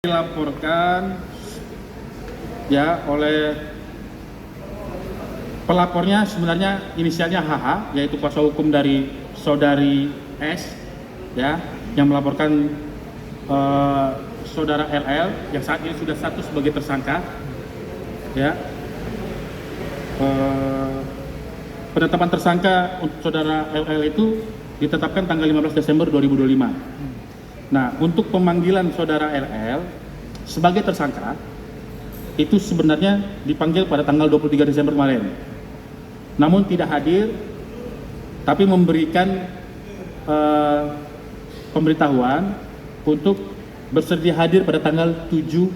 Dilaporkan ya oleh pelapornya, sebenarnya inisialnya HH, yaitu kuasa hukum dari saudari S, ya, yang melaporkan saudara LL yang saat ini sudah status sebagai tersangka, ya. Penetapan tersangka untuk saudara LL itu ditetapkan tanggal 15 Desember 2025. Nah, untuk pemanggilan saudara LL sebagai tersangka itu sebenarnya dipanggil pada tanggal 23 Desember kemarin. Namun tidak hadir, tapi memberikan pemberitahuan untuk bersedia hadir pada tanggal 7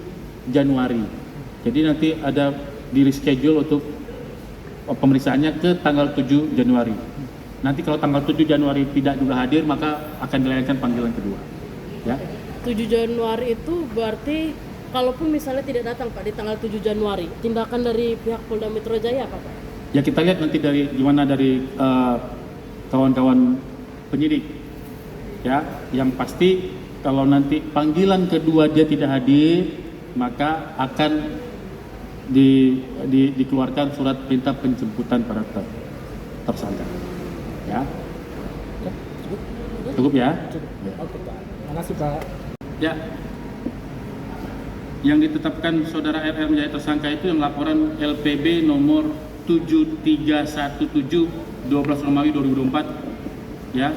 Januari. Jadi nanti ada di reschedule untuk pemeriksaannya ke tanggal 7 Januari. Nanti kalau tanggal 7 Januari tidak juga hadir, maka akan dilayangkan panggilan kedua. Ya. 7 Januari itu berarti kalaupun misalnya tidak datang Pak di tanggal 7 Januari, tindakan dari pihak Polda Metro Jaya apa Pak? Ya, kita lihat nanti dari gimana dari kawan-kawan penyidik. Ya, yang pasti kalau nanti panggilan kedua dia tidak hadir, maka akan dikeluarkan surat perintah penjemputan pada tersangka. Ya. Cukup ya? Oke Pak. Makasih Pak. Ya. Yang ditetapkan saudara RR menjadi tersangka itu yang laporan LPB nomor 7317 12 Romawi 2024, ya,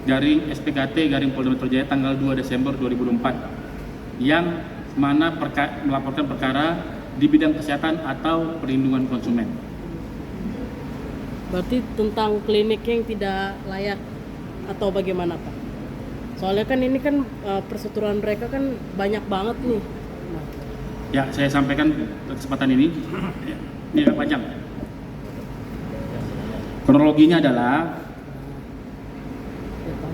garing SPKT garing Polda Metro Jaya tanggal 2 Desember 2024, yang mana melaporkan perkara di bidang kesehatan atau perlindungan konsumen. Berarti tentang klinik yang tidak layak atau bagaimana Pak? Soalnya kan ini kan perseturuan mereka kan banyak banget nih. Nah. Ya, saya sampaikan kesempatan ini. Ini agak panjang. Kronologinya adalah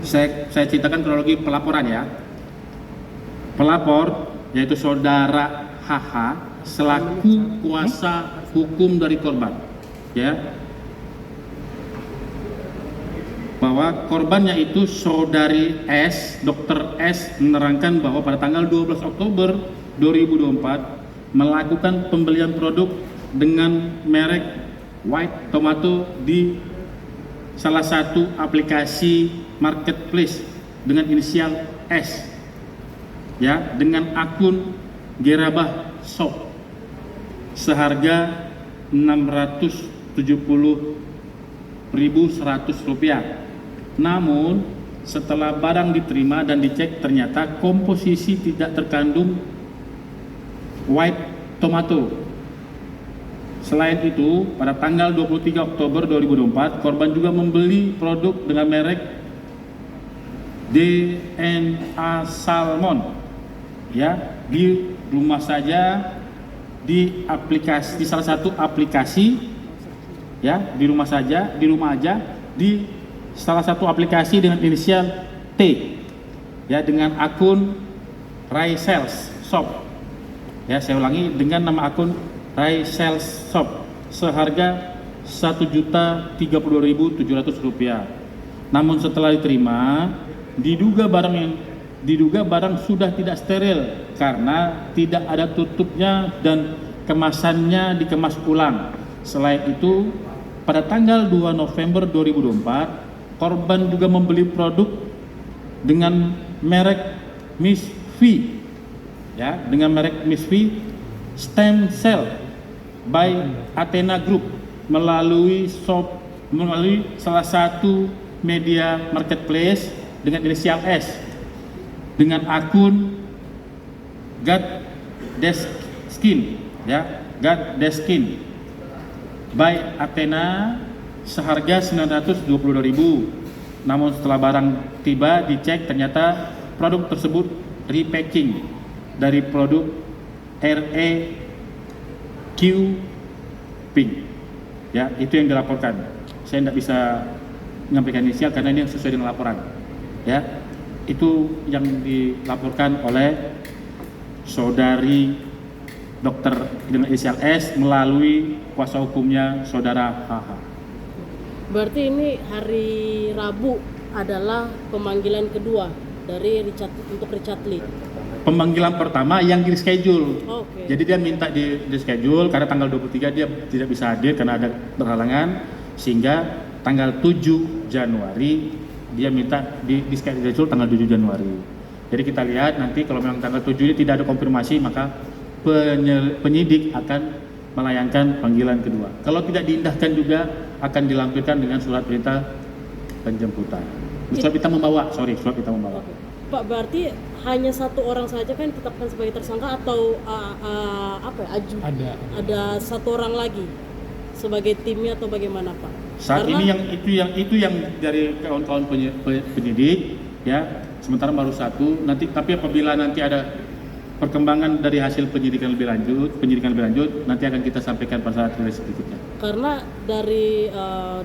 saya ceritakan kronologi pelaporan ya. Pelapor yaitu saudara HH selaku kuasa hukum dari korban, ya, bahwa korbannya itu saudari S, Dr. S menerangkan bahwa pada tanggal 12 Oktober 2024 melakukan pembelian produk dengan merek White Tomato di salah satu aplikasi marketplace dengan inisial S, ya, dengan akun Gerabah Shop seharga Rp670.100. Namun setelah barang diterima dan dicek, ternyata komposisi tidak terkandung white tomato. Selain itu, pada tanggal 23 Oktober 2024, korban juga membeli produk dengan merek DNA Salmon, ya, di rumah saja, di salah satu aplikasi, ya, di rumah aja, di salah satu aplikasi dengan inisial T, ya, dengan akun Rai Sales Shop, ya, saya ulangi, dengan nama akun Rai Sales Shop seharga Rp1.032.700. Namun setelah diterima, diduga barang sudah tidak steril karena tidak ada tutupnya dan kemasannya dikemas ulang. Selain itu, pada tanggal 2 November 2024, korban juga membeli produk dengan merek Miss V, ya, dengan merek Miss V Stem Cell by Athena Group melalui salah satu media marketplace dengan inisial S dengan akun God Desk Skin, ya, God Desk Skin by Athena seharga Rp922.000. Namun setelah barang tiba dicek, ternyata produk tersebut repacking dari produk REQ Pink, ya, itu yang dilaporkan. Saya tidak bisa menyampaikan inisial karena ini sesuai dengan laporan, ya. Itu yang dilaporkan oleh saudari Dr. dengan inisial S melalui kuasa hukumnya saudara HH. Berarti ini hari Rabu adalah pemanggilan kedua dari Richard Lee. pemanggilan pertama yang di schedule. Oke. Jadi dia minta di schedule karena tanggal 23 dia tidak bisa hadir karena ada berhalangan, sehingga tanggal 7 Januari dia minta di schedule tanggal 7 Januari. Jadi kita lihat nanti kalau memang tanggal 7 ini tidak ada konfirmasi, maka penyidik akan melayangkan panggilan kedua. Kalau tidak diindahkan juga akan dilampirkan dengan surat perintah penjemputan. Surat perintah membawa. Oke. Pak, berarti hanya satu orang saja kan ditetapkan sebagai tersangka atau apa ya? Ada satu orang lagi sebagai timnya atau bagaimana, Pak? Saat ini itu yang dari kawan-kawan penyidik ya, sementara baru satu. Nanti tapi apabila nanti ada perkembangan dari hasil penyidikan lebih lanjut, nanti akan kita sampaikan pada saat rilis berikutnya. Karena dari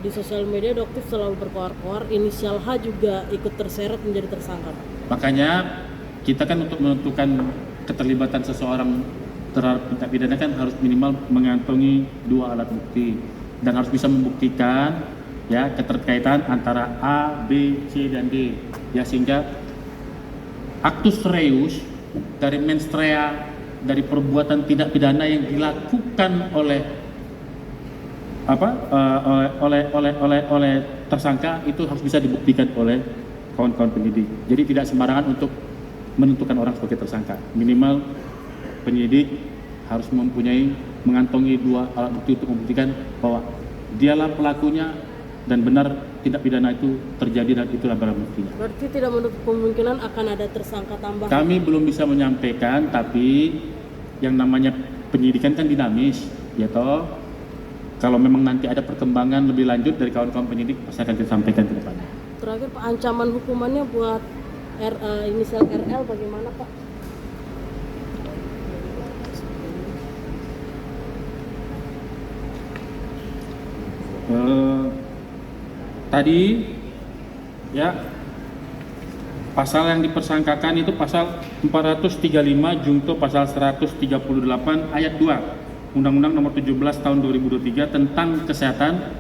di sosial media Doktif selalu berkoar-koar inisial H juga ikut terseret menjadi tersangka, Pak. Makanya kita kan untuk menentukan keterlibatan seseorang terhadap tindak pidana kan harus minimal mengantongi 2 alat bukti dan harus bisa membuktikan ya keterkaitan antara A, B, C dan D ya, sehingga actus reus dari mens rea dari perbuatan tindak pidana yang dilakukan oleh oleh tersangka itu harus bisa dibuktikan oleh kawan-kawan penyidik. Jadi tidak sembarangan untuk menentukan orang sebagai tersangka. Minimal penyidik harus mengantongi 2 alat bukti untuk membuktikan bahwa dialah pelakunya dan benar tindak pidana itu terjadi dan itulah barang buktinya. Berarti tidak menutup kemungkinan akan ada tersangka tambahan. Kami belum bisa menyampaikan, tapi yang namanya penyidikan kan dinamis, ya toh. Kalau memang nanti ada perkembangan lebih lanjut dari kawan-kawan penyidik, pasti akan kita sampaikan ke depannya. Terakhir, Pak, ancaman hukumannya buat inisial RL bagaimana, Pak? Tadi ya pasal yang dipersangkakan itu pasal 435 junto pasal 138 ayat 2 Undang-Undang Nomor 17 Tahun 2023 tentang kesehatan,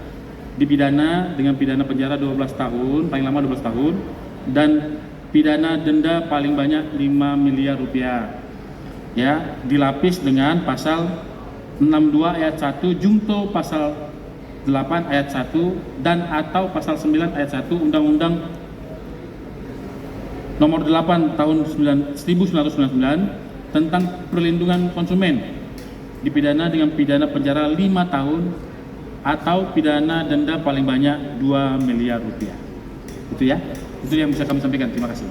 dipidana dengan pidana penjara 12 tahun, paling lama 12 tahun, dan pidana denda paling banyak 5 miliar rupiah. Ya, dilapis dengan pasal 62 ayat 1 junto pasal 8 ayat 1 dan atau pasal 9 ayat 1 Undang-Undang Nomor 8 Tahun 1999 tentang perlindungan konsumen, dipidana dengan pidana penjara 5 tahun atau pidana denda paling banyak 2 miliar rupiah. Itu ya, itu yang bisa kami sampaikan. Terima kasih.